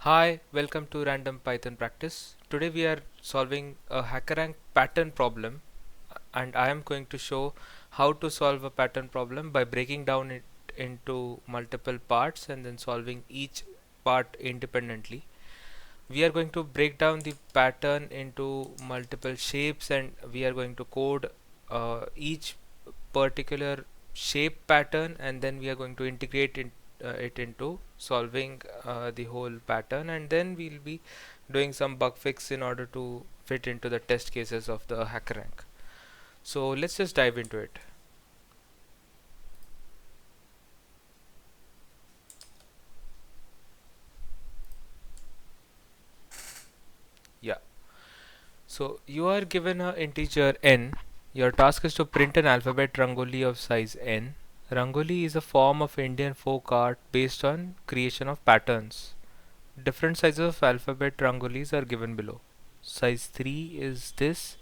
Hi, welcome to Random Python Practice. Today we are solving a HackerRank pattern problem, and I am going to show how to solve a pattern problem by breaking down it into multiple parts and then solving each part independently. We are going to break down the pattern into multiple shapes, and we are going to code each particular shape pattern, and then we are going to integrate it into solving the whole pattern, and then we'll be doing some bug fix in order to fit into the test cases of the HackerRank. So let's just dive into it. Yeah. So you are given an integer n. Your task is to print an alphabet Rangoli of size n. Rangoli is a form of Indian folk art based on creation of patterns. Different sizes of alphabet rangolis are given below. Size 3 is this,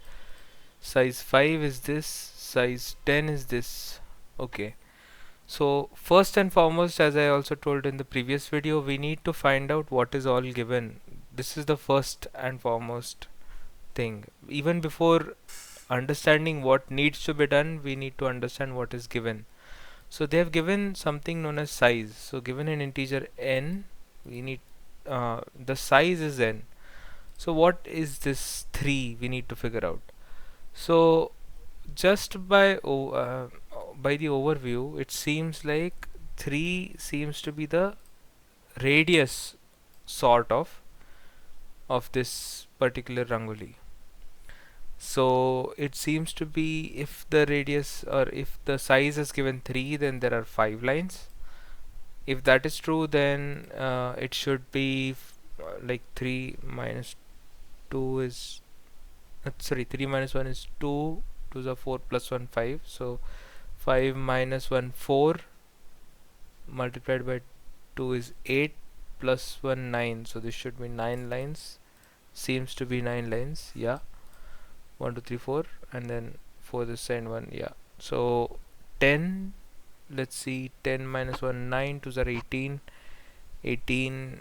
size 5 is this, size 10 is this. Okay. So first and foremost, as I also told in the previous video, we need to find out what is all given. This is the first and foremost thing. Even before understanding what needs to be done, we need to understand what is given. So they have given something known as size. So given an integer n, we need the size is n. So what is this 3 we need to figure out. So just by the overview, it seems like 3 seems to be the radius sort of this particular rangoli. So it seems to be, if the radius or if the size is given 3, then there are 5 lines. If that is true, then it should be like 3 minus 2 is sorry, 3 minus 1 is 2, 2 is a 4 plus 1 5, so 5 minus 1 4 multiplied by 2 is 8 plus 1 9, so this should be 9 lines. Seems to be 9 lines. Yeah, 1 2 3 4, and then 4 this side, 1. Yeah, so 10, let's see, 10 minus 1 9, 2 are 18, 18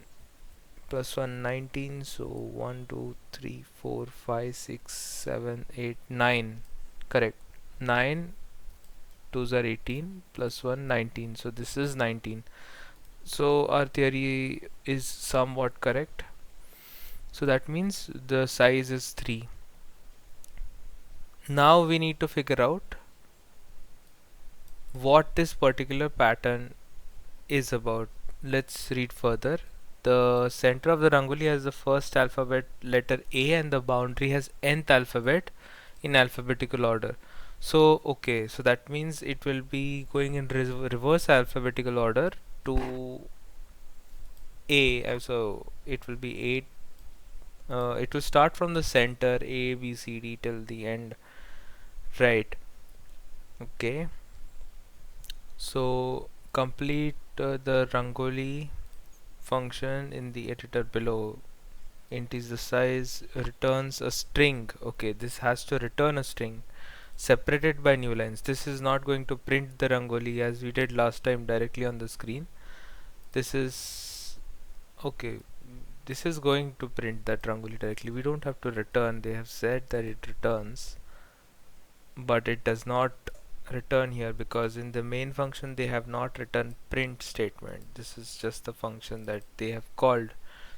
plus 1 19, so 1 2 3 4 5 6 7 8 9, correct. 9 2s are 18 plus 1 19, so this is 19. So our theory is somewhat correct, so that means the size is 3. Now we need to figure out what this particular pattern is about. Let's read further. The center of the rangoli has the first alphabet letter A, and the boundary has nth alphabet in alphabetical order. So okay, so that means it will be going in reverse alphabetical order to A. So it will be 8. It will start from the center A, B, C, D till the end, right? Okay. So complete the rangoli function in the editor below. Int is the size, returns a string. Okay, this has to return a string separated by new lines. This is not going to print the rangoli as we did last time directly on the screen. This is okay. This is going to print that rangoli directly. We don't have to return. They have said that it returns, but it does not return here because in the main function they have not written print statement. This is just the function that they have called.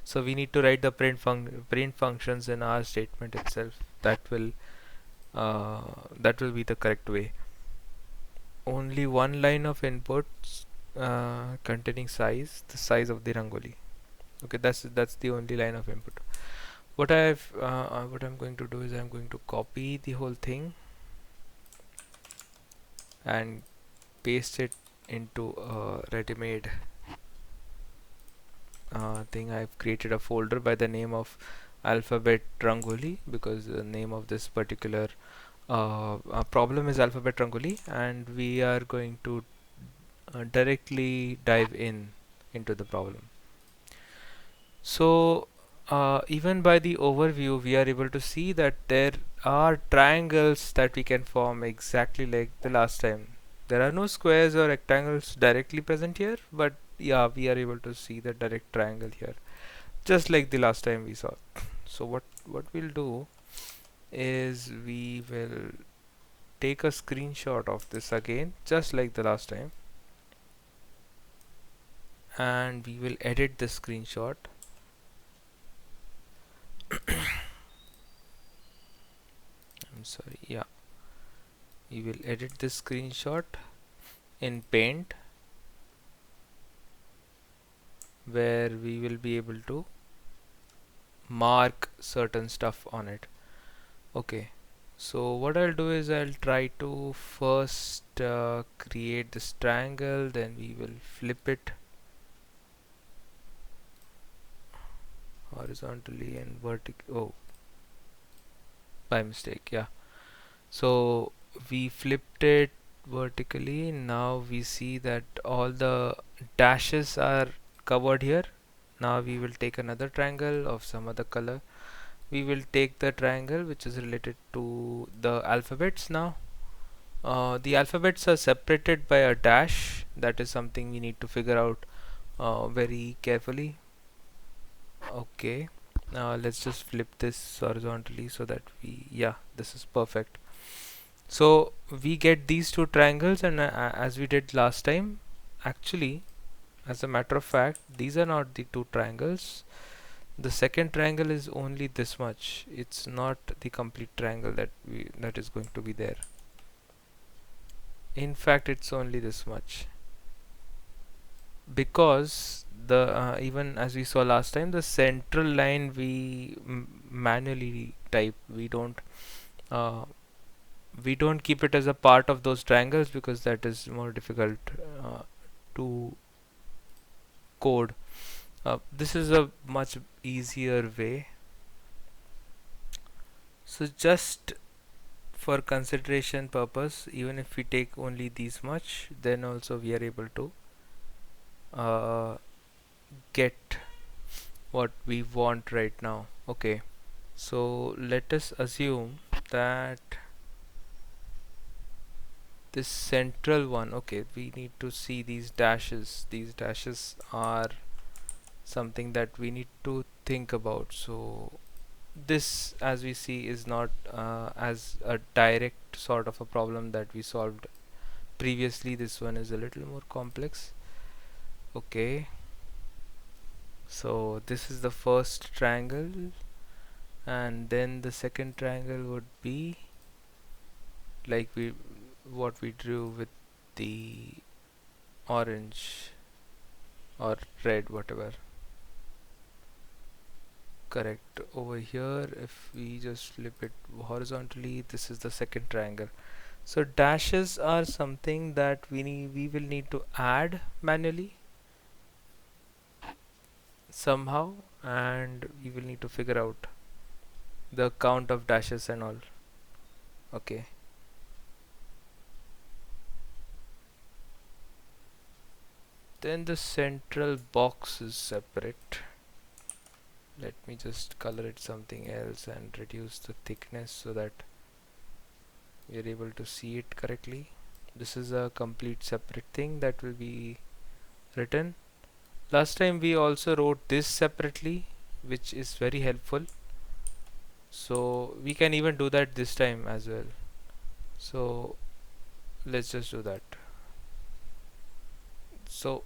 So we need to write the print functions in our statement itself. That will be the correct way. Only one line of inputs containing size, the size of the rangoli. Okay, that's the only line of input. What I'm going to do is I'm going to copy the whole thing and paste it into a ready-made thing. I've created a folder by the name of alphabet rangoli because the name of this particular problem is alphabet rangoli, and we are going to directly dive into the problem. So even by the overview we are able to see that there are triangles that we can form exactly like the last time. There are no squares or rectangles directly present here, but yeah, we are able to see the direct triangle here. just like the last time we saw. So what we'll do is we will take a screenshot of this again, just like the last time, and we will edit the screenshot. I'm sorry, yeah, we will edit this screenshot in Paint, where we will be able to mark certain stuff on it. Okay, so what I'll do is I'll try to first create this triangle, then we will flip it horizontally and vertical. Oh, by mistake, yeah. So we flipped it vertically. Now we see that all the dashes are covered here. Now we will take another triangle of some other color. We will take the triangle which is related to the alphabets now. The alphabets are separated by a dash. That is something we need to figure out very carefully. Okay, now let's just flip this horizontally so that yeah, this is perfect. So we get these two triangles, and as we did last time, actually, as a matter of fact, these are not the two triangles. The second triangle is only this much. It's not the complete triangle that is going to be there. In fact, it's only this much, because the even as we saw last time, the central line we manually type. Uh, we don't keep it as a part of those triangles because that is more difficult to code. This is a much easier way. So just for consideration purpose, even if we take only these much, then also we are able to uh, get what we want right now. Okay, so let us assume that this central one, okay, we need to see these dashes. These dashes are something that we need to think about. So this, as we see, is not as a direct sort of a problem that we solved previously. This one is a little more complex. Okay, so this is the first triangle, and then the second triangle would be like what we drew with the orange or red, whatever. Correct. Over here, if we just flip it horizontally, this is the second triangle. So dashes are something that we will need to add manually somehow, and we will need to figure out the count of dashes and all. Okay, then the central box is separate. Let me just color it something else and reduce the thickness so that we are able to see it correctly. This is a complete separate thing that will be written. Last time we also wrote this separately, which is very helpful. So we can even do that this time as well. So let's just do that. So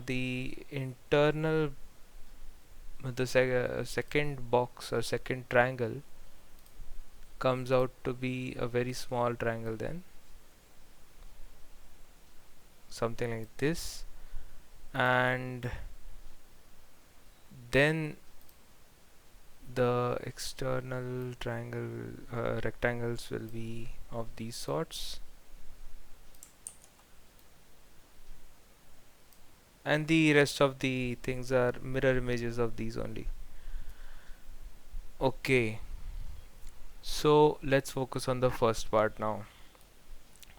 the internal, the second box or second triangle comes out to be a very small triangle, then something like this, and then the external triangle rectangles will be of these sorts, and the rest of the things are mirror images of these only. Okay, so let's focus on the first part now.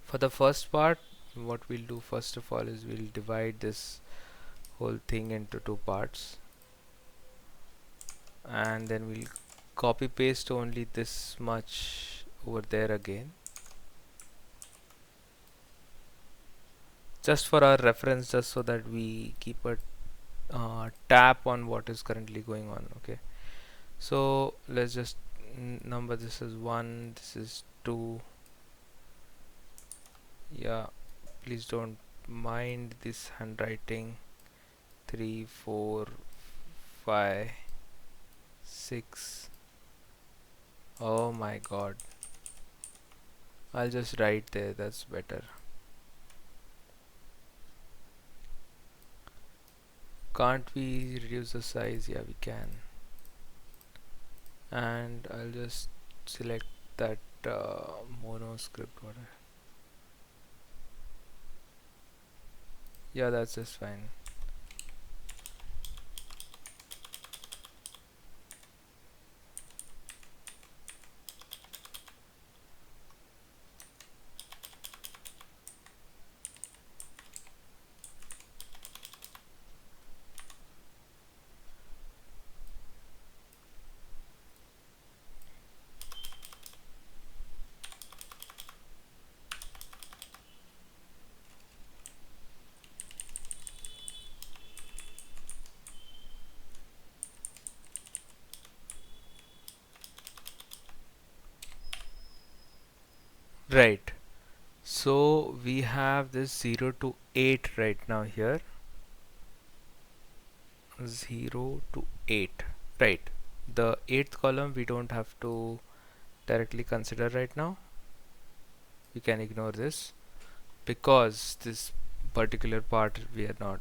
For the first part, what we'll do first of all is we'll divide this whole thing into two parts, and then we'll copy paste only this much over there again, just for our reference, just so that we keep a tap on what is currently going on. Okay, so let's just number this is 1, this is 2. Yeah, please don't mind this handwriting. 3, 4, 5, 6. Oh my god, I'll just write there, that's better. Can't we reduce the size? Yeah, we can. And I'll just select that mono script. Whatever. Yeah, that's just fine. Right. So we have this 0 to 8 right now here. 0 to 8. Right. The 8th column we don't have to directly consider right now. We can ignore this because this particular part we are not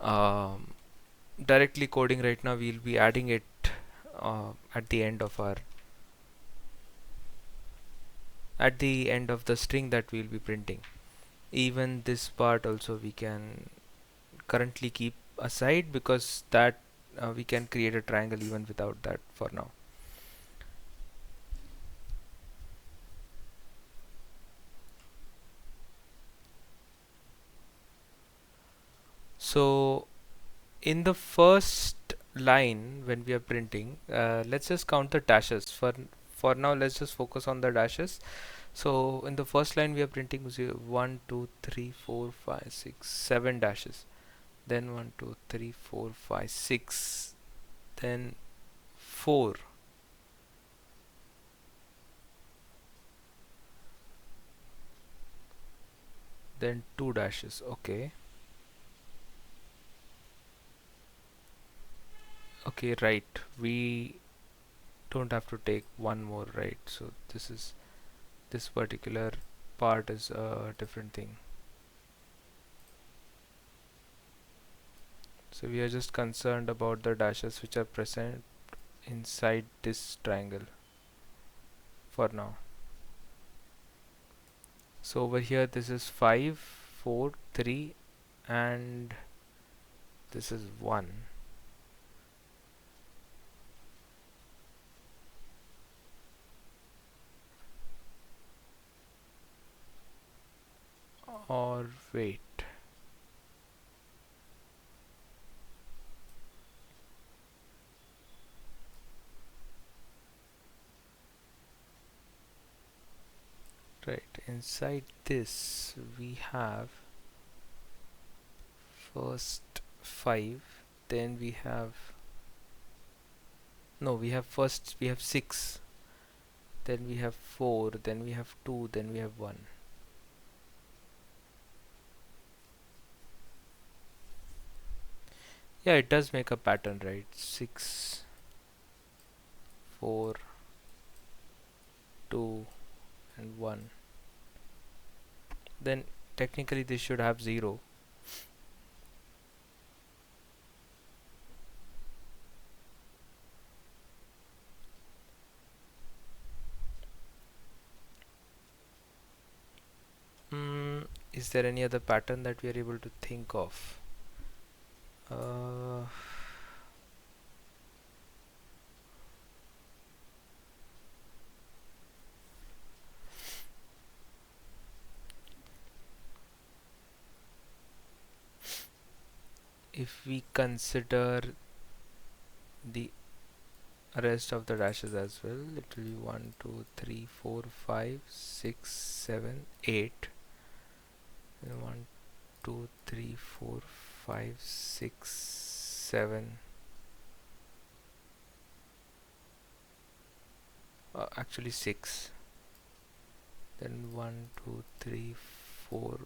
um, directly coding right now. We'll be adding it at the end of our the string that we'll be printing. Even this part also we can currently keep aside because that we can create a triangle even without that for now. So in the first line when we are printing, let's just count the dashes. For now let's just focus on the dashes. So in the first line we are printing 1 2 3 4 5 6 7 dashes, then 1 2 3 4 5 6, then 4, then 2 dashes. Okay, okay, right, we don't have to take one more, right? So this particular part is a different thing. So we are just concerned about the dashes which are present inside this triangle for now. So over here this is 5 4 3 and this is 1. Or wait, right, inside this we have first 5, then we have no we have first we have 6, then we have 4, then we have 2, then we have 1. Yeah, it does make a pattern, right? 6 4 2 and 1. Then technically this should have 0. Is there any other pattern that we are able to think of? Uh, if we consider the rest of the dashes as well, it will be 1 2 3 4 5 6 7 8, and 1 2 3 4 5 6 7, actually 6, then 1 2 3 4.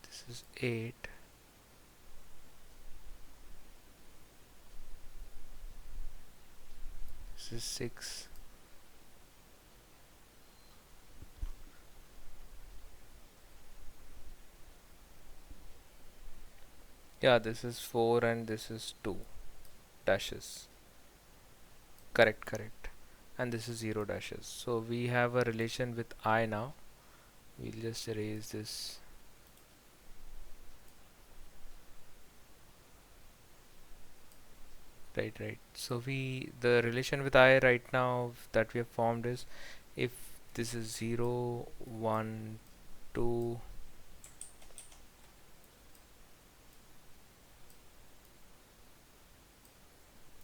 This is 8. This is 6. Yeah, this is 4 and this is 2 dashes. Correct, correct. And this is 0 dashes. So we have a relation with I now. We'll just erase this. Right. So the relation with I right now that we have formed is, if this is 0 1 2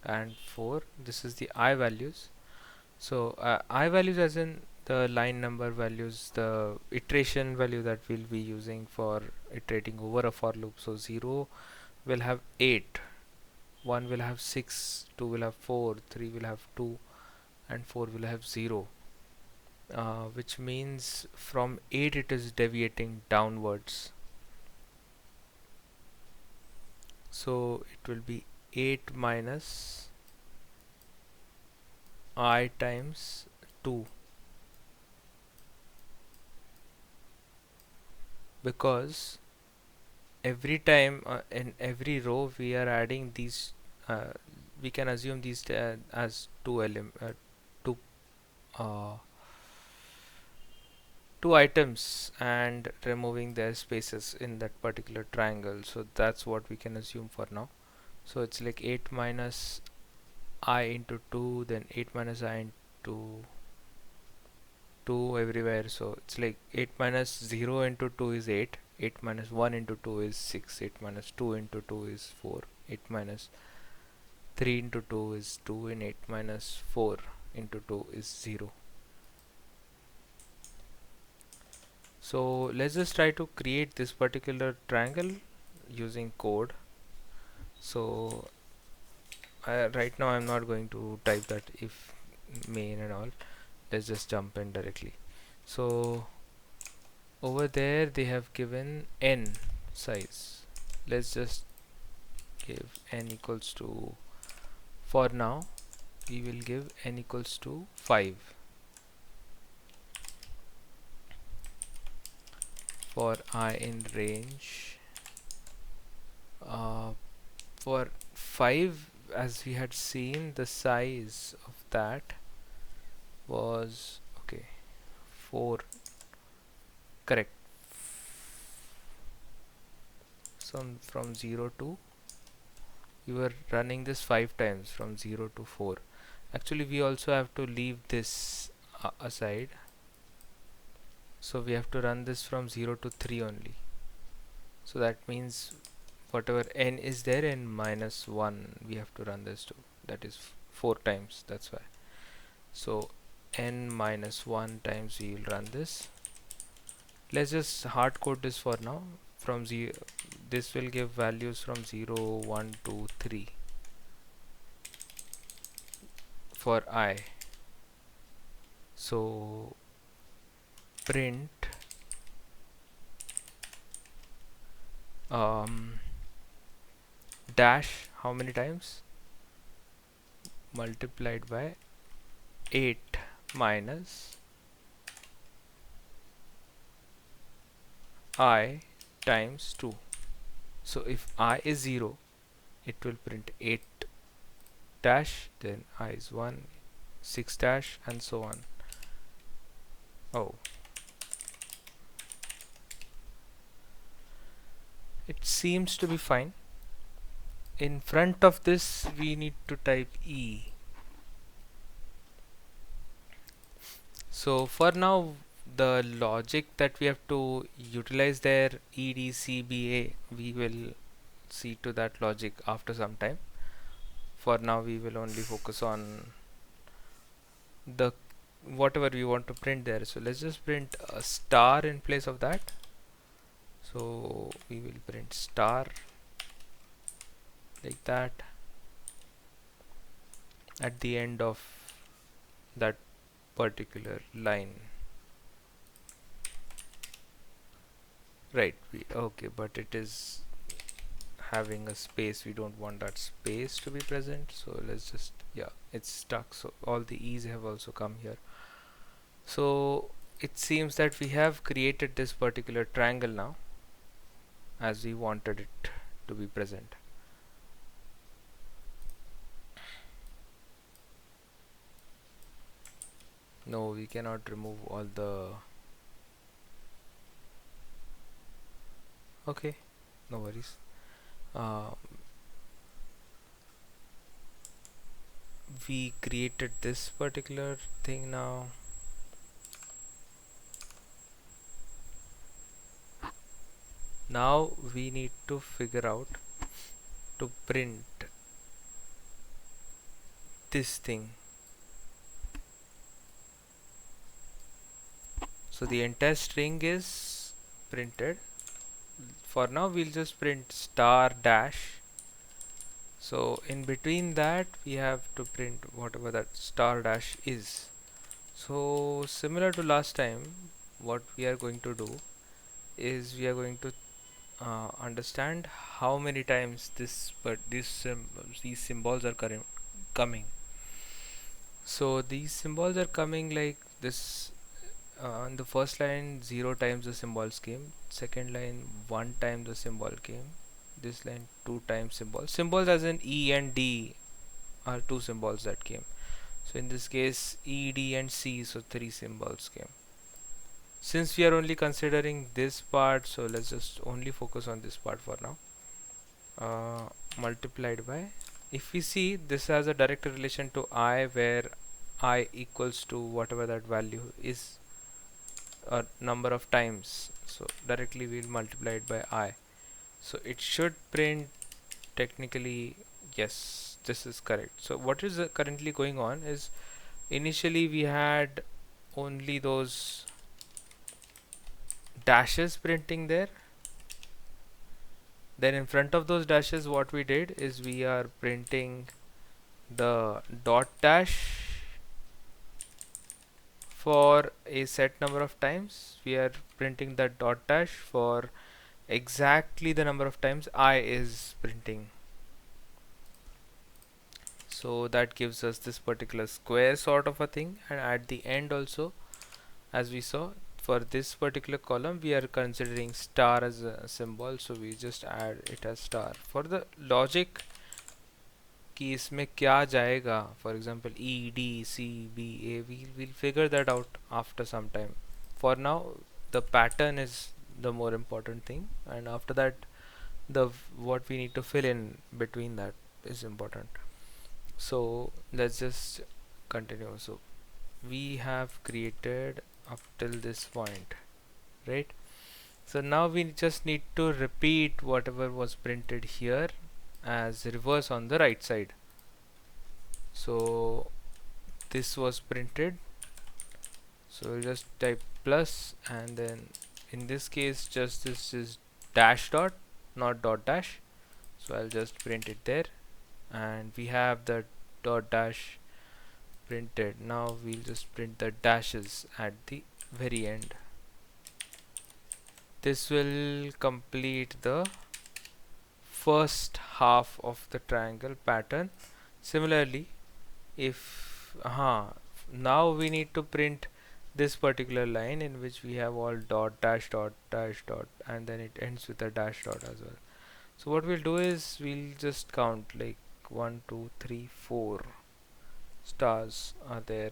and 4, this is the I values. So I values as in the line number values, the iteration value that we'll be using for iterating over a for loop. So 0 will have 8, 1 will have 6, 2 will have 4, 3 will have 2, and 4 will have 0, which means from 8 it is deviating downwards. So it will be 8 minus I times 2, because every time in every row we are adding these, we can assume these as two uh, two items and removing their spaces in that particular triangle. So that's what we can assume for now. So it's like 8 minus I into 2, then 8 minus I into 2 everywhere. So it's like 8 minus 0 into 2 is 8, 8 minus 1 into 2 is 6, 8 minus 2 into 2 is 4, 8 minus 3 into 2 is 2, and 8 minus 4 into 2 is 0. So let's just try to create this particular triangle using code. So right now I'm not going to type that if main and all. Let's just jump in directly. So over there they have given n size. Let's just give n equals to, for now we will give n equals to 5 for I in range. For 5, as we had seen, the size of that was, okay, 4, correct. So from 0 to, we were running this 5 times from 0 to 4. Actually we also have to leave this aside, so we have to run this from 0 to 3 only. So that means whatever n is there, n minus 1 we have to run this to, that is 4 times, that's why. So n minus 1 times we will run this. Let's just hard code this for now. From 0, this will give values from 0 1 2 3 for I. So print dash how many times, multiplied by 8 minus I times 2. So if I is 0, it will print 8 dash, then I is 1, 6 dash, and so on. Oh, it seems to be fine. In front of this we need to type E. So for now the logic that we have to utilize there, EDCBA, we will see to that logic after some time. For now we will only focus on the whatever we want to print there. So let's just print a star in place of that. So we will print star like that at the end of that particular line. Right, okay, but it is having a space. We don't want that space to be present, so let's just, yeah, it's stuck. So all the e's have also come here. So it seems that we have created this particular triangle now as we wanted it to be present. No, we cannot remove all the, okay, no worries. uh, we created this particular thing now. Now we need to figure out to print this thing. So the entire string is printed. For now we'll just print star dash. So in between that we have to print whatever that star dash is. So similar to last time, what we are going to do is we are going to understand how many times these symbols are coming. So these symbols are coming like this. On the first line 0 times the symbols came, second line 1 time the symbol came, this line 2 times symbols as in E and D are two symbols that came. So in this case E, D and C, so 3 symbols came. Since we are only considering this part, so let's just only focus on this part for now. Multiplied by, if we see, this has a direct relation to I, where I equals to whatever that value is, a number of times, so directly we'll multiply it by I. So it should print technically, yes, this is correct. So what is currently going on is, initially we had only those dashes printing there. Then in front of those dashes what we did is we are printing the dot dash for a set number of times. We are printing that dot dash for exactly the number of times I is printing. So that gives us this particular square sort of a thing, and at the end also, as we saw, for this particular column we are considering star as a symbol, so we just add it as star. For the logic कि इसमें क्या जाएगा, for example E, D, C, B, A, we'll figure that out after some time. For now the pattern is the more important thing, and after that the what we need to fill in between that is important. So let's just continue. So we have created up till this point, right? So now we just need to repeat whatever was printed here as reverse on the right side. So this was printed, so we'll just type plus, and then in this case just this is dash dot, not dot dash, so I'll just print it there, and we have the dot dash printed. Now we'll just print the dashes at the very end. This will complete the first half of the triangle pattern. Similarly, if now we need to print this particular line in which we have all dot dash dot dash dot, and then it ends with a dash dot as well. So what we'll do is we'll just count like 1 2 3 4 stars are there,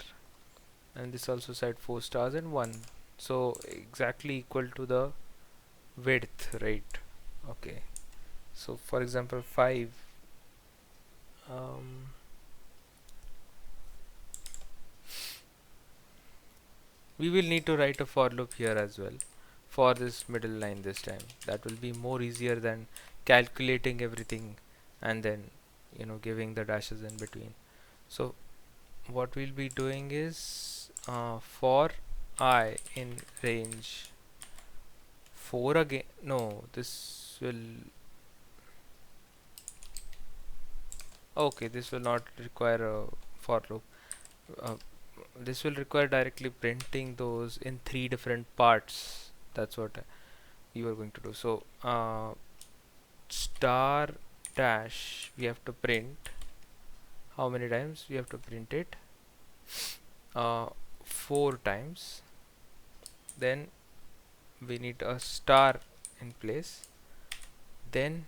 and this also said 4 stars and 1, so exactly equal to the width, right? Okay, so for example 5, we will need to write a for loop here as well for this middle line this time. That will be more easier than calculating everything and then, you know, giving the dashes in between. So what we'll be doing is for I in range 4 again. No, this will, okay, this will not require a for loop. uh, this will require directly printing those in 3 different parts. That's what you are going to do. So star dash, we have to print how many times we have to print it, uh, 4 times. Then we need a star in place, then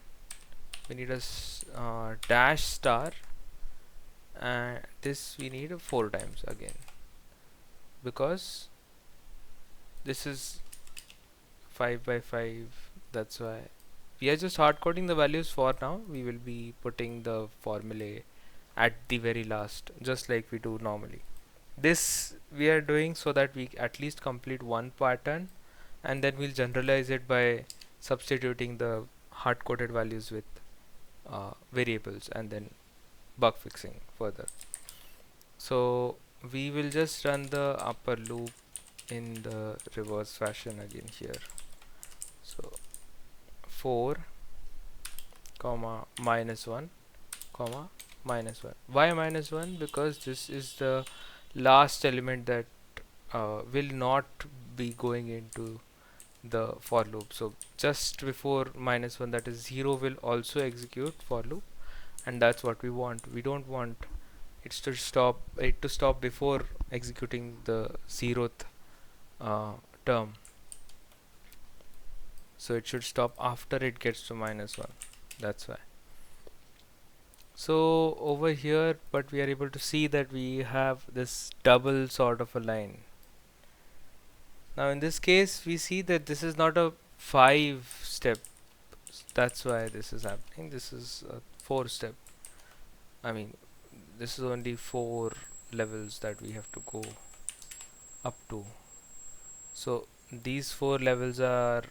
we need a dash star, and this we need 4 times again, because this is 5 by 5. That's why we are just hard coding the values for now. We will be putting the formulae at the very last, just like we do normally. This we are doing so that we at least complete one pattern, and then we'll generalize it by substituting the hard coded values with variables and then bug fixing further. So we will just run the upper loop in the reverse fashion again here. So 4 comma minus 1 comma minus 1. Why minus 1? Because this is the last element that will not be going into the for loop. So just before minus 1, that is 0, will also execute for loop, and that's what we want. We don't want it to stop before executing the 0th term. So it should stop after it gets to minus 1. That's why. So over here, but we are able to see that we have this double sort of a line. Now in this case, we see that this is not a 5 step. That's why this is happening. This is a 4 step. I mean, this is only 4 levels that we have to go up to. So these 4 levels are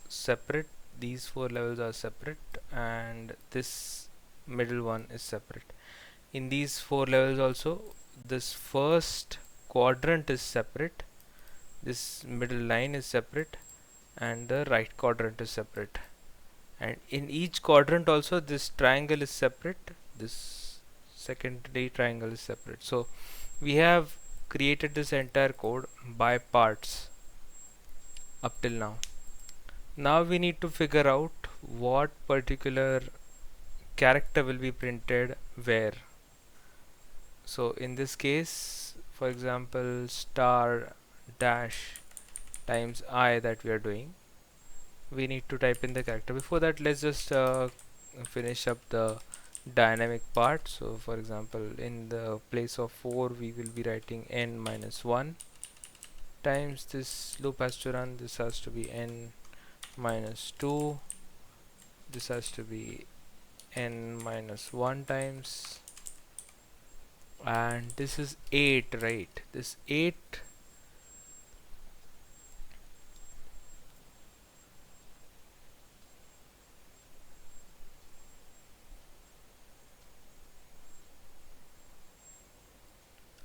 separate, these 4 levels are separate, and this middle one is separate. In these 4 levels also, this first quadrant is separate, this middle line is separate, and the right quadrant is separate. And in each quadrant also, this triangle is separate, this secondary triangle is separate. So we have created this entire code by parts up till now. Now we need to figure out what particular character will be printed where. So in this case, for example, star dash times I that we are doing, we need to type in the character. Before that, let's just finish up the dynamic part. So for example, in the place of 4, we will be writing n minus 1 times this loop has to run. This has to be n minus 2, this has to be n minus 1 times, and this is 8, right? This 8,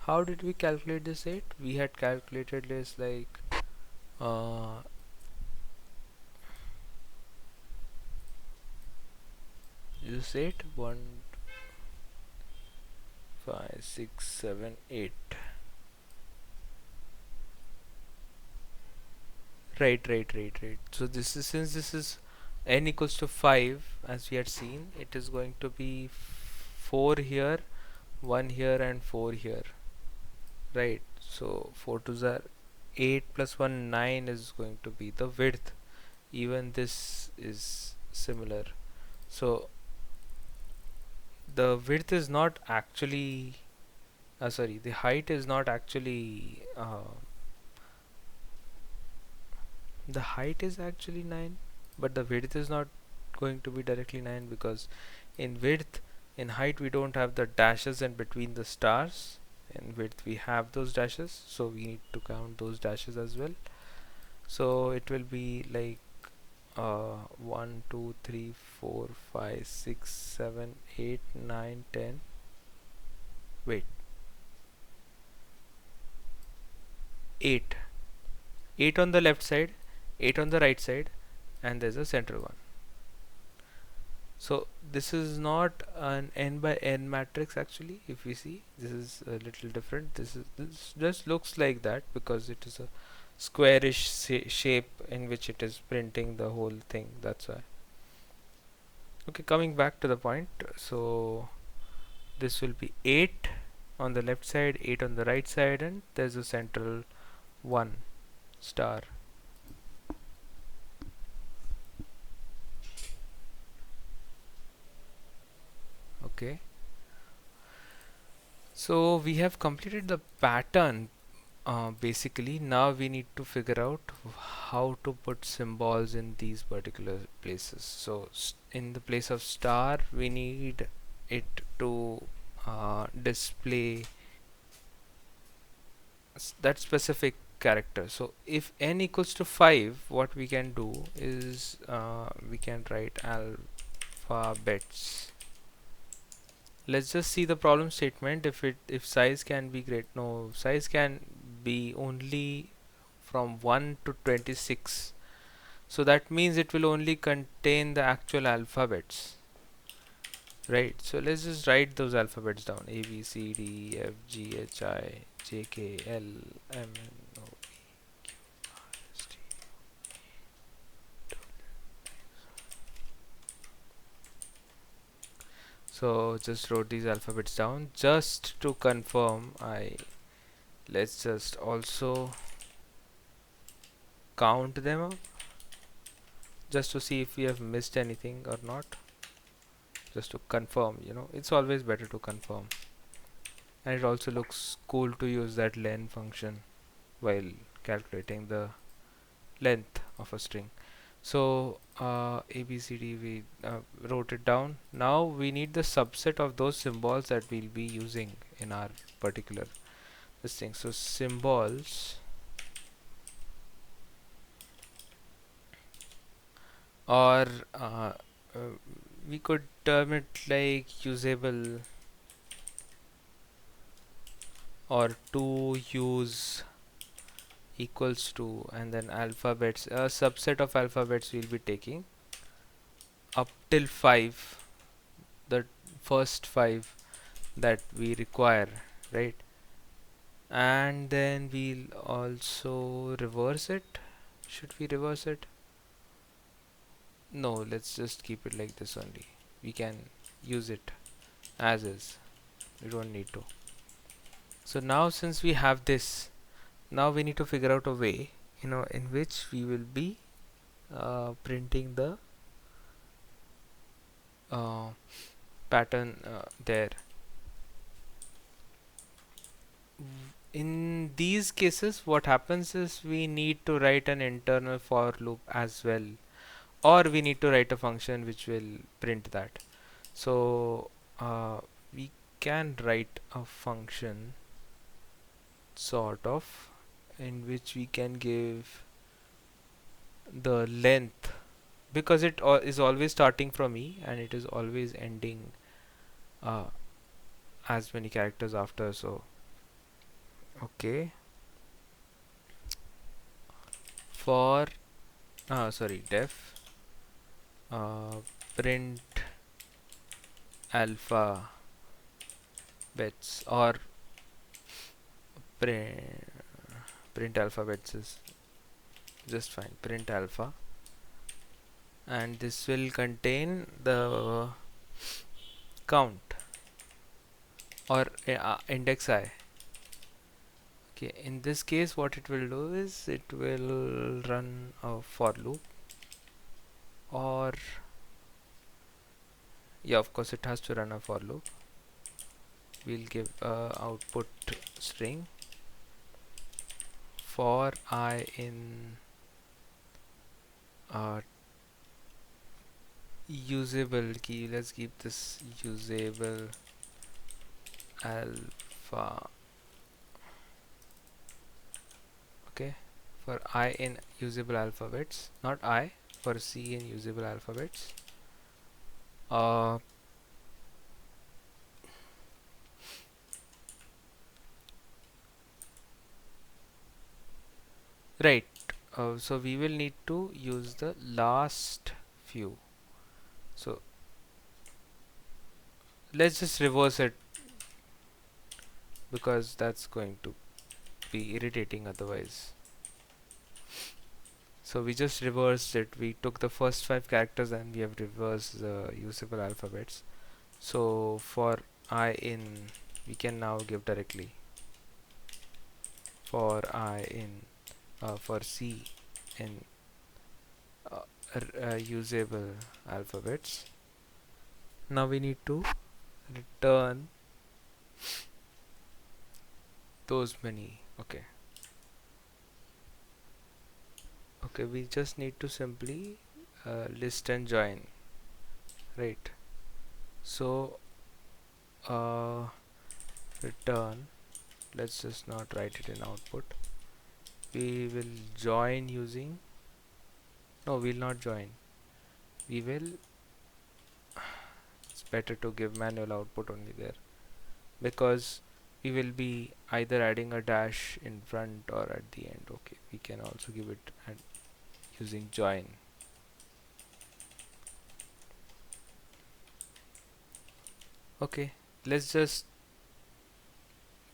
how did we calculate this 8? We had calculated this like this 8, 1 5 6 7 8, right. So this is, since this is n equals to 5, as we had seen, it is going to be 4 here, 1 here, and 4 here, right? So 4 to are 8 plus 1 9 is going to be the width. Even this is similar. So the width is not actually sorry, the height is not actually the height is actually 9, but the width is not going to be directly 9, because in width, in height we don't have the dashes in between the stars. In width we have those dashes, so we need to count those dashes as well. So it will be like 1 2 3 4 5 6 7 8 9 10. Wait, 8. 8 on the left side, 8 on the right side, and there's a central one. So this is not an n by n matrix actually. If we see, this is a little different. This just looks like that because it is a squarish shape in which it is printing the whole thing. That's why. Okay, coming back to the point. So this will be 8 on the left side, 8 on the right side, and there's a central 1 star. Okay, so we have completed the pattern. Basically, now we need to figure out how to put symbols in these particular places. So in the place of star, we need it to display that specific character. So if n equals to 5, what we can do is we can write alphabets. Let's just see the problem statement. If size can be great, no, size can be only from 1 to 26, so that means it will only contain the actual alphabets, right? So let's just write those alphabets down: A B C D E F G H I J K L M N O P Q R S T. So just wrote these alphabets down just to confirm. Let's just also count them up just to see if we have missed anything or not, just to confirm. It's always better to confirm, and it also looks cool to use that len function while calculating the length of a string. So ABCD, we wrote it down. Now we need the subset of those symbols that we'll be using in our particular this thing. So symbols, or we could term it like usable, or to use equals to, and then alphabets, a subset of alphabets we'll be taking up till 5, the first 5 that we require, right? And then we'll also reverse it. Should we reverse it? No, let's just keep it like this only. We can use it as is, we don't need to. So now since we have this, now we need to figure out a way in which we will be printing the pattern there. In these cases, what happens is we need to write an internal for loop as well, or we need to write a function which will print that. So we can write a function sort of in which we can give the length, because it is always starting from E and it is always ending uh, as many characters after. So okay, for def print alpha bets, or print alphabets is just fine. Print alpha, and this will contain the count, or index I. Okay, in this case what it will do is it will run a for loop, or yeah, of course it has to run a for loop. We'll give output string for I in usable key. Let's keep this usable alpha. Okay, for I in usable alphabets, not I, for C in usable alphabets. Right. So we will need to use the last few. So let's just reverse it because that's going to be irritating otherwise. So we just reversed it. We took the first five characters and we have reversed the usable alphabets. So for I in, we can now give directly for I in, for C in usable alphabets. Now we need to return those many. Okay, we just need to simply list and join, right? So uh, return, let's just not write it in output. We will join using, no, we'll not join. We will, it's better to give manual output only there, because we will be either adding a dash in front or at the end. Okay, we can also give it and using join. Okay, let's just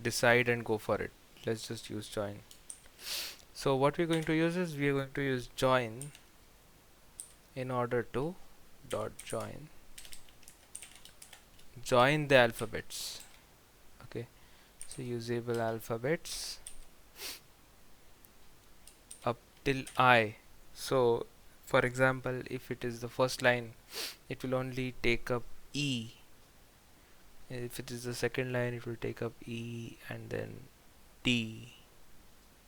decide and go for it. Let's just use join. So what we're going to use is we are going to use join in order to dot join the alphabets. Okay, so usable alphabets up till I. So for example, if it is the first line, it will only take up E. If it is the second line, it will take up E and then D.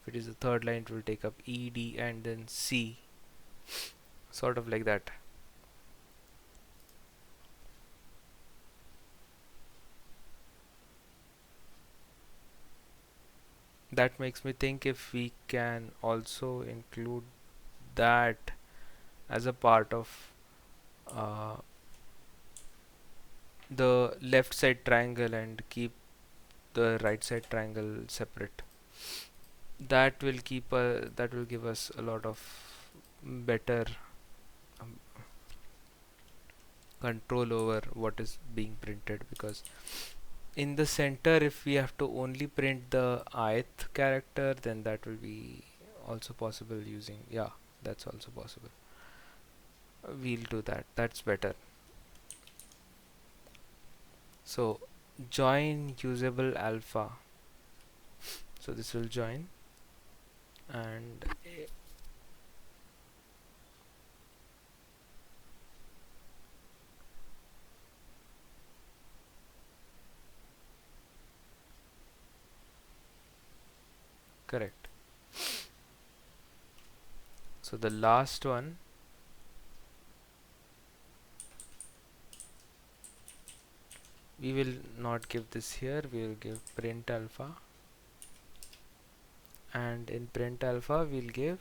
If it is the third line, it will take up E, D and then C, sort of like that. That makes me think if we can also include that as a part of uh, the left side triangle and keep the right side triangle separate. That will give us a lot of better um, control over what is being printed, because in the center, if we have to only print the ith character, then that will be also possible using, yeah, that's also possible. We'll do that, that's better. So join usable alpha, so this will join and correct. So the last one, we will not give this here, we will give print alpha, and in print alpha we'll give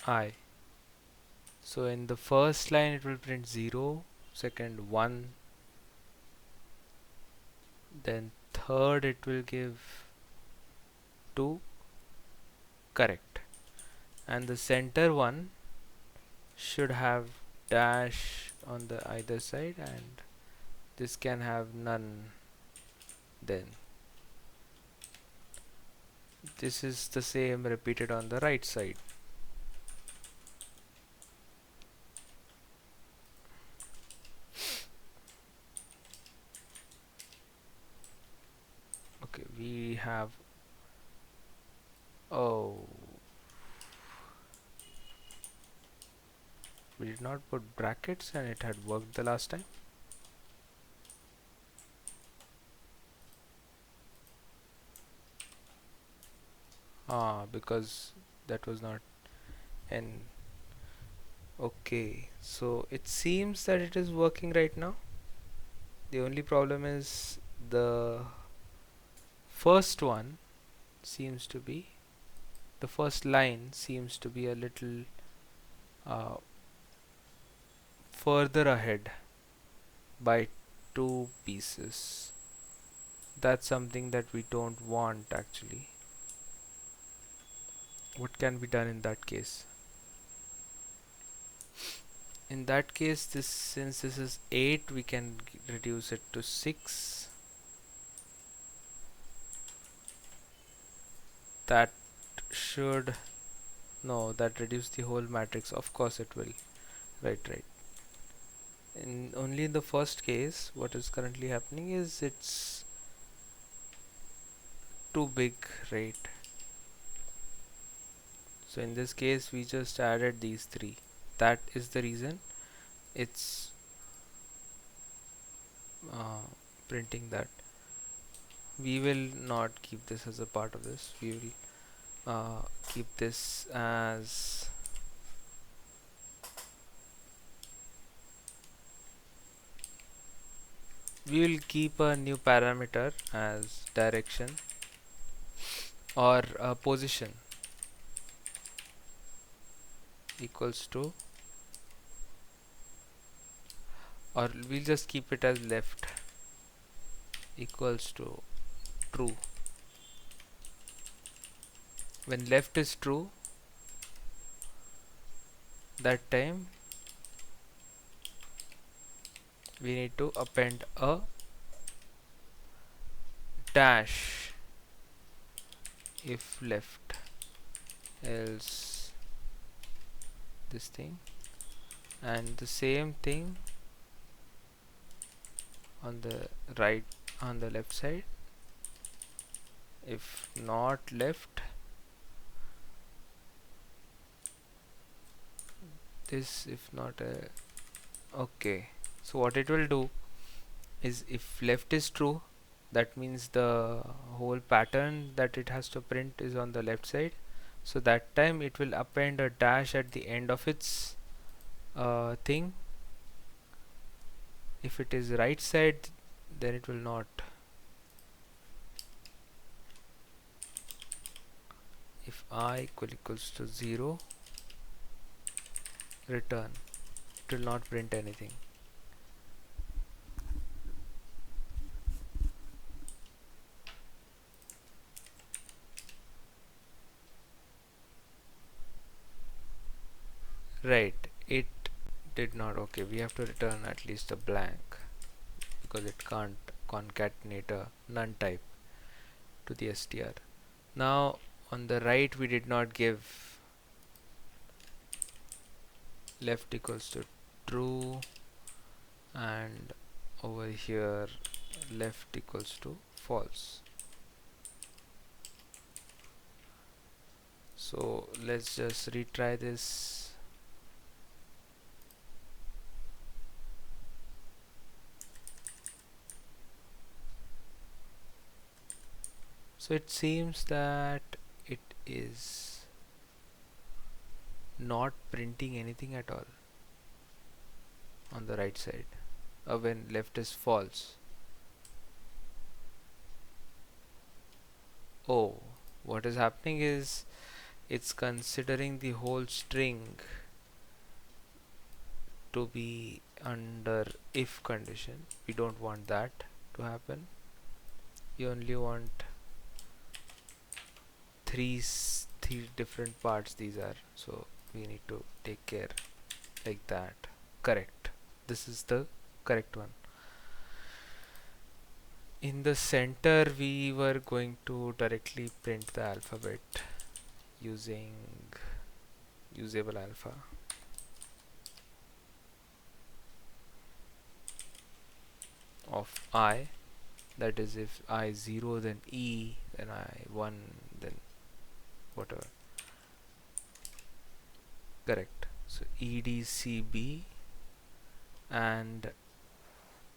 I. So in the first line it will print 0, second 1, then third it will give 2, correct, and the center one should have dash on the either side and this can have none. Then this is the same repeated on the right side. Okay, we have, oh, we did not put brackets and it had worked the last time. Because that was not n. Okay, so it seems that it is working right now. The only problem is the first one seems to be, the first line seems to be a little uh, further ahead by 2 pieces. That's something that we don't want actually. What can be done in that case? In that case, this, since this is 8, we can reduce it to 6. That should, no, that reduce the whole matrix. Of course it will. Right. In only in the first case, what is currently happening is it's too big, right? So in this case, we just added these 3. That is the reason it's printing that. We will not keep this as a part of this. We will keep this as we will keep a new parameter as direction or position equals to, or we'll just keep it as left equals to true. When left is true, that time we need to append a dash if left, else this thing, and the same thing on the right, on the left side, if not left, this, if not okay. So what it will do is, if left is true, that means the whole pattern that it has to print is on the left side, so that time it will append a dash at the end of its thing. If it is right side, then it will not. If I equals to 0, return, it will not print anything. Right, it did not. Okay, we have to return at least a blank because it can't concatenate a none type to the str. Now on the right, we did not give left equals to true, and over here left equals to false. So let's just retry this. So it seems that it is not printing anything at all on the right side when left is false. Oh, what is happening is it's considering the whole string to be under if condition. We don't want that to happen. You only want three different parts these are, so we need to take care like that. Correct, this is the correct one. In the center, we were going to directly print the alphabet using usable alpha. Of I, that is, if I 0, then E, then I 1, then whatever. Correct. So EDCB, and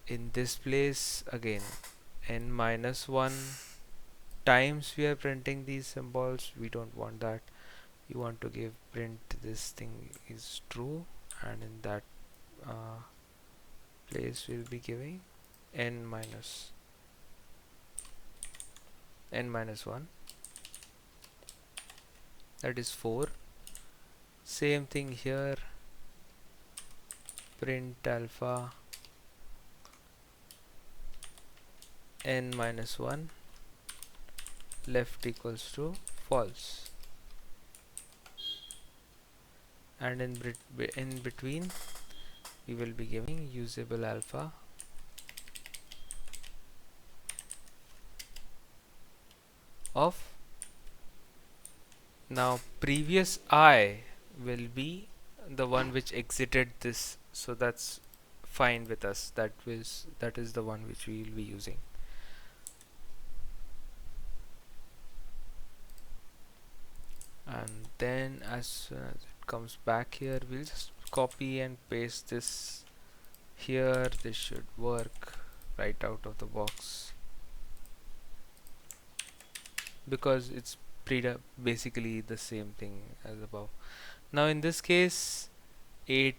in this place again n minus 1 times we are printing these symbols. We don't want that. You want to give print this thing is true, and in that place we'll be giving n minus 1, that is 4. Same thing here, print alpha n minus 1, left equals to false. and in between we will be giving usable alpha of. Now previous I will be the one which exited this, so that's fine with us. That is the one which we will be using. And then as soon as it comes back here, we'll just copy and paste this here. This should work right out of the box because it's basically the same thing as above. Now in this case it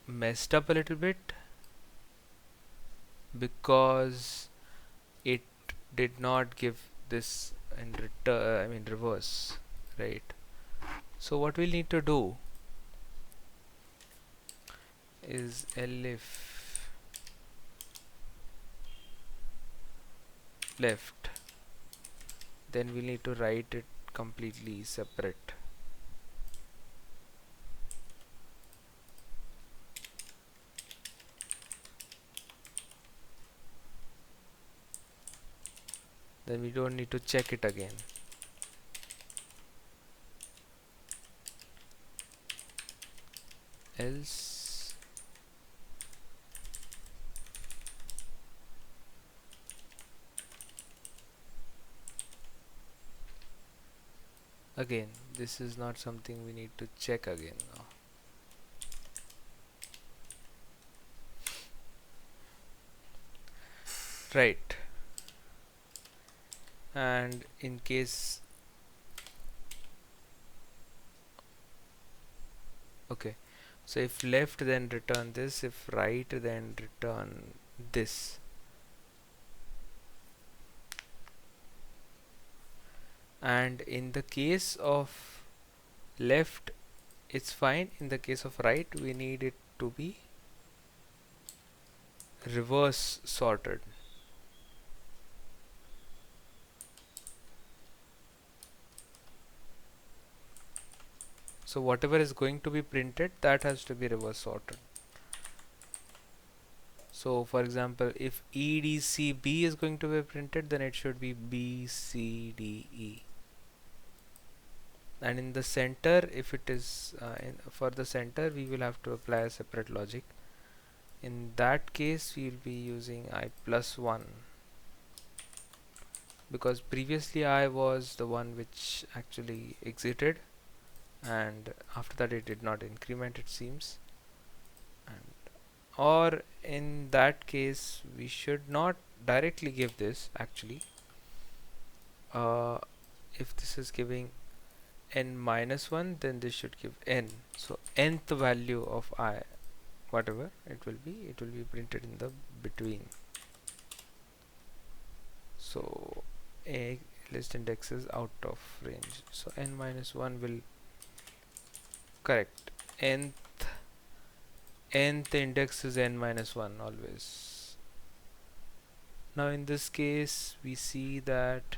messed up a little bit because it did not give this in return, I mean reverse, right? So what we'll need to do is elif left, then we'll need to write it completely separate. Then we don't need to check it again. Else again, this is not something we need to check again now. Right. And in case, okay, so if left then return this, if right then return this. And in the case of left it's fine, in the case of right we need it to be reverse sorted. So whatever is going to be printed, that has to be reverse sorted. So for example, if EDCB is going to be printed, then it should be BCDE. And in the center, if it is for the center, we will have to apply a separate logic. In that case, we will be using I plus 1, because previously I was the one which actually exited, and after that it did not increment, it seems. And or in that case we should not directly give this actually. If this is giving n minus 1, then this should give n, so nth value of I, whatever it will be printed in the between. So a list index is out of range, so n minus 1 will correct. Nth index is n minus 1 always. Now in this case we see that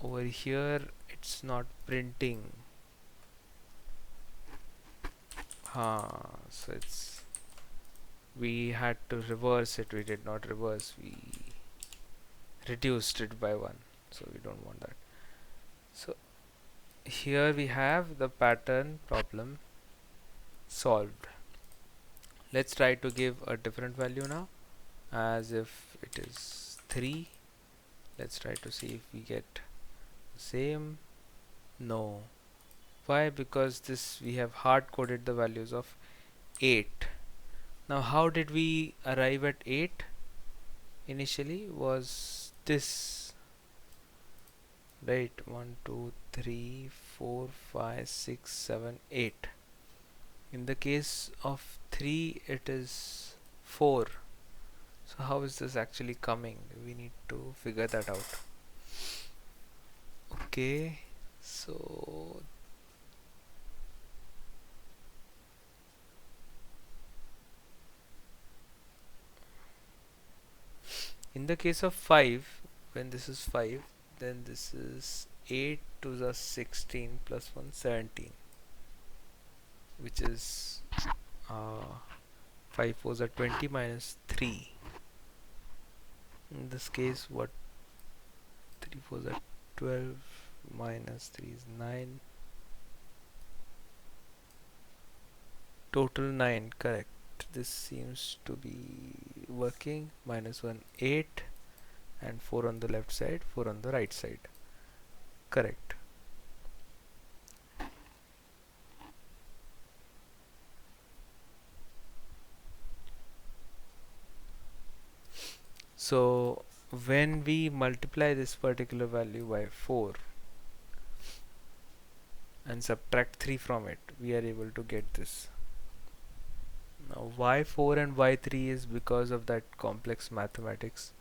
over here it's not printing. So it's, we had to reverse it, we did not reverse, we reduced it by 1, so we don't want that. So here we have the pattern problem solved. Let's try to give a different value now, as if it is 3. Let's try to see if we get the same. No. Why? Because this we have hard coded the values of 8. Now how did we arrive at 8? Initially was this, right? 1 2 3 4 5 6 7 8. In the case of 3 it is 4. So how is this actually coming? We need to figure that out. Okay, so in the case of 5, when this is 5, then this is 8 to the 16 plus 1 17. which is uh, 5 fours are 20 minus 3. In this case, what 3 fours are 12 minus 3 is 9. Total 9, correct. This seems to be working. Minus 1, 8, and 4 on the left side, 4 on the right side. Correct. So when we multiply this particular value by 4 and subtract 3 from it, we are able to get this. Now y4 and y3 is because of that complex mathematics.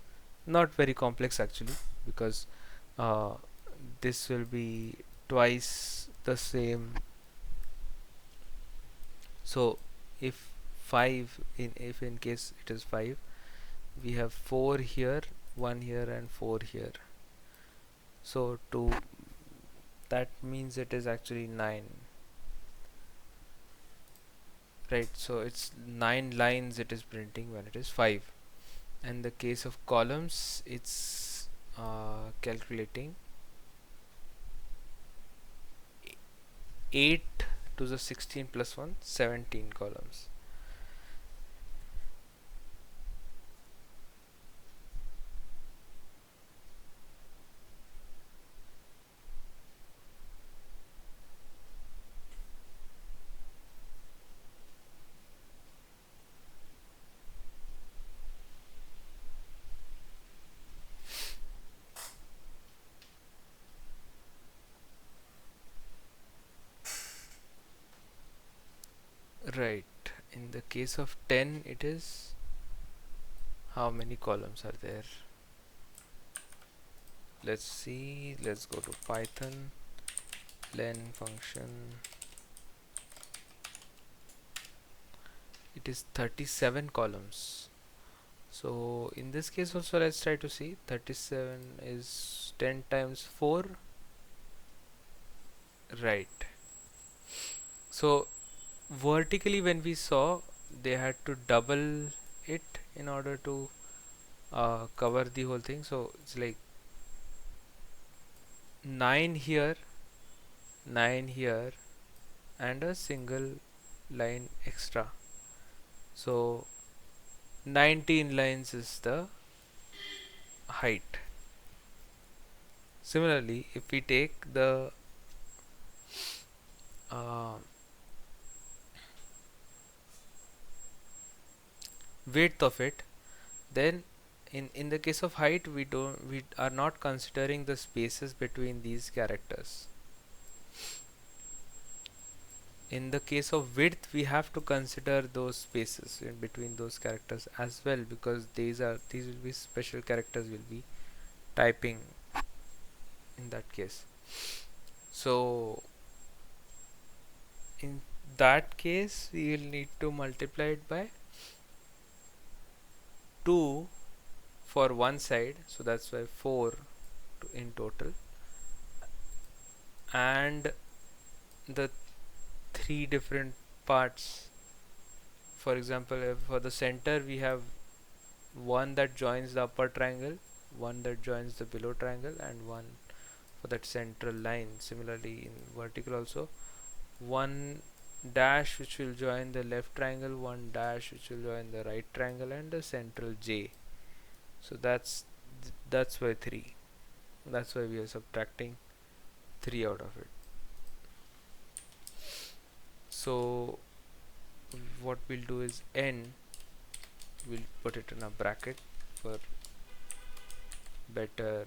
Not very complex actually, because uh, this will be twice the same. So if 5 if in case it is 5, we have 4 here, 1 here, and 4 here. So to that means it is actually 9, right? So it's 9 lines it is printing when it is 5. And the case of columns, it's calculating 8 to the 16 plus 1, 17 columns. Right. In the case of 10, it is how many columns are there? Let's see. Let's go to Python len function. It is 37 columns. So in this case also, let's try to see. 37 is 10 times 4. Right. So vertically, when we saw, they had to double it in order to cover the whole thing. So it's like 9 here, 9 here, and a single line extra. So 19 lines is the height. Similarly, if we take the uh, width of it, then in the case of height, we are not considering the spaces between these characters. In the case of width, we have to consider those spaces in between those characters as well, because these will be special characters will be typing in that case. So in that case, we will need to multiply it by 2 for one side, so that's why 4 in total, and the 3 different parts. For example, if for the center we have one that joins the upper triangle, one that joins the below triangle, and one for that central line. Similarly in vertical also, one dash which will join the left triangle, one dash which will join the right triangle, and the central J. So that's why 3. That's why we are subtracting 3 out of it. So what we'll do is n, we'll put it in a bracket for better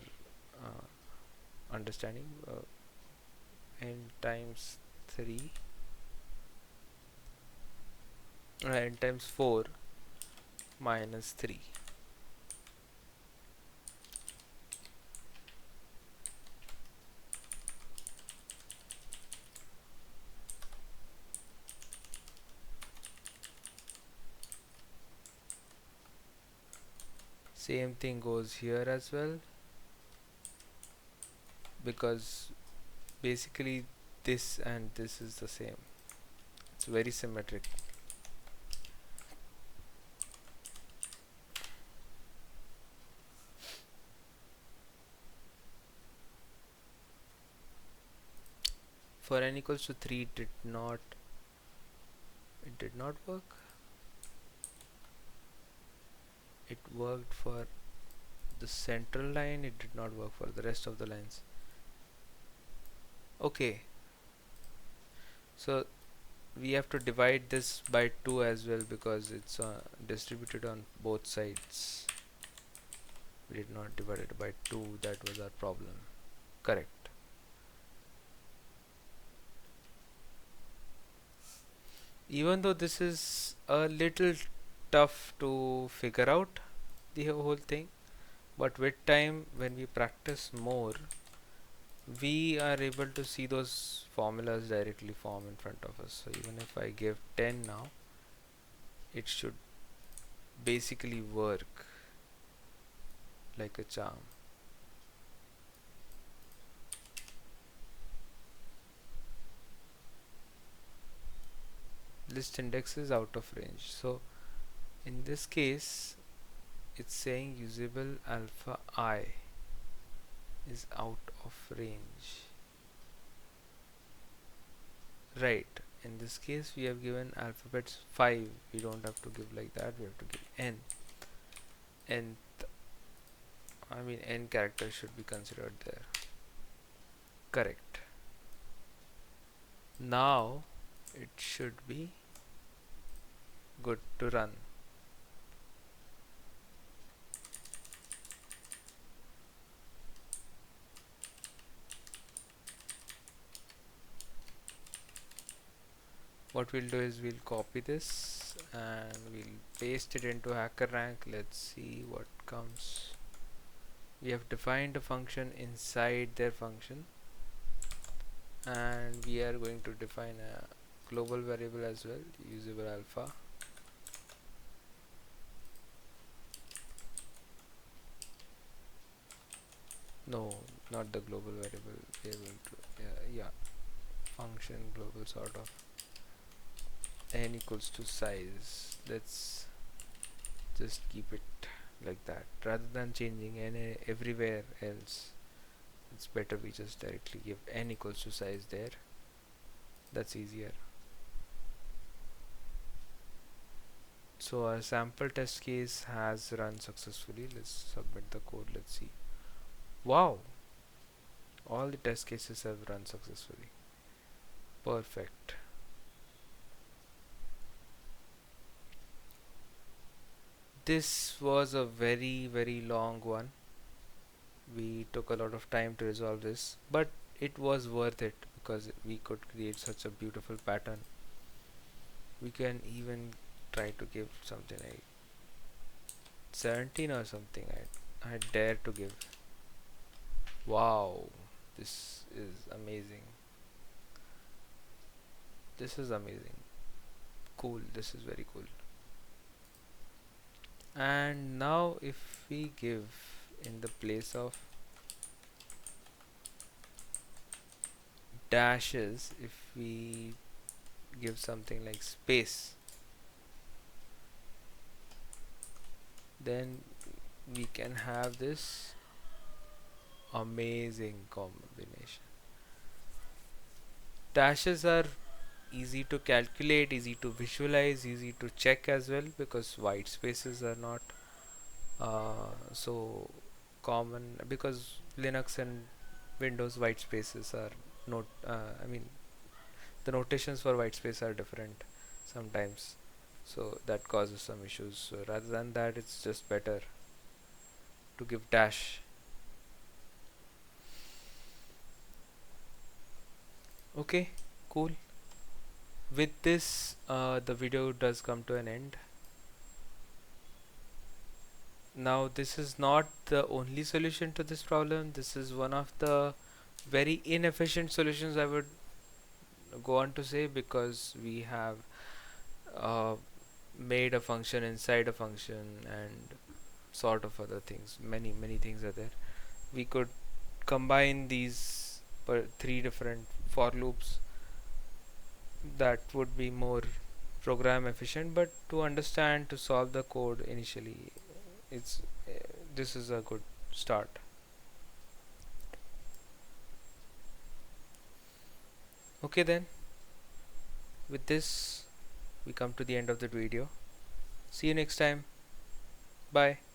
understanding. N times 3, n times 4 minus 3. Same thing goes here as well, because basically this and this is the same. It's very symmetric. For n equals to 3 it did not work. It worked for the central line, it did not work for the rest of the lines. Okay, so we have to divide this by 2 as well because it's distributed on both sides. We did not divide it by 2, that was our problem. Correct. Even though this is a little tough to figure out the whole thing, but with time, when we practice more, we are able to see those formulas directly form in front of us. So even if I give 10 now, it should basically work like a charm. List index is out of range. So in this case, it's saying usable alpha I is out of range. Right. In this case, we have given alphabets 5. We don't have to give like that. We have to give n. N characters should be considered there. Correct. Now it should be good to run. What we'll do is we'll copy this and we'll paste it into HackerRank. Let's see what comes. We have defined a function inside their function, and we are going to define a global variable as well, usable alpha. No, not the global variable. We are going to yeah, function global sort of n equals to size. Let's just keep it like that rather than changing n everywhere else. It's better we just directly give n equals to size there. That's easier. So our sample test case has run successfully. Let's submit the code. Let's see. Wow, all the test cases have run successfully. Perfect. This was a very long one. We took a lot of time to resolve this, but it was worth it because we could create such a beautiful pattern. We can even try to give something like 17 or something. I dare to give. Wow, this is amazing. This is amazing. Cool, this is very cool. And now if we give in the place of dashes, if we give something like space, then we can have this amazing combination. Dashes are easy to calculate, easy to visualize, easy to check as well because white spaces are not so common, because Linux and Windows white spaces are not the notations for white space are different sometimes, so that causes some issues. So rather than that, it's just better to give dash. Okay, cool. With this, the video does come to an end. Now this is not the only solution to this problem. This is one of the very inefficient solutions, I would go on to say, because we have uh, made a function inside a function and sort of other things. Many things are there. We could combine these three different for loops that would be more program efficient, but to understand, to solve the code initially, it's this is a good start. Okay, then with this we come to the end of the video. See you next time. Bye.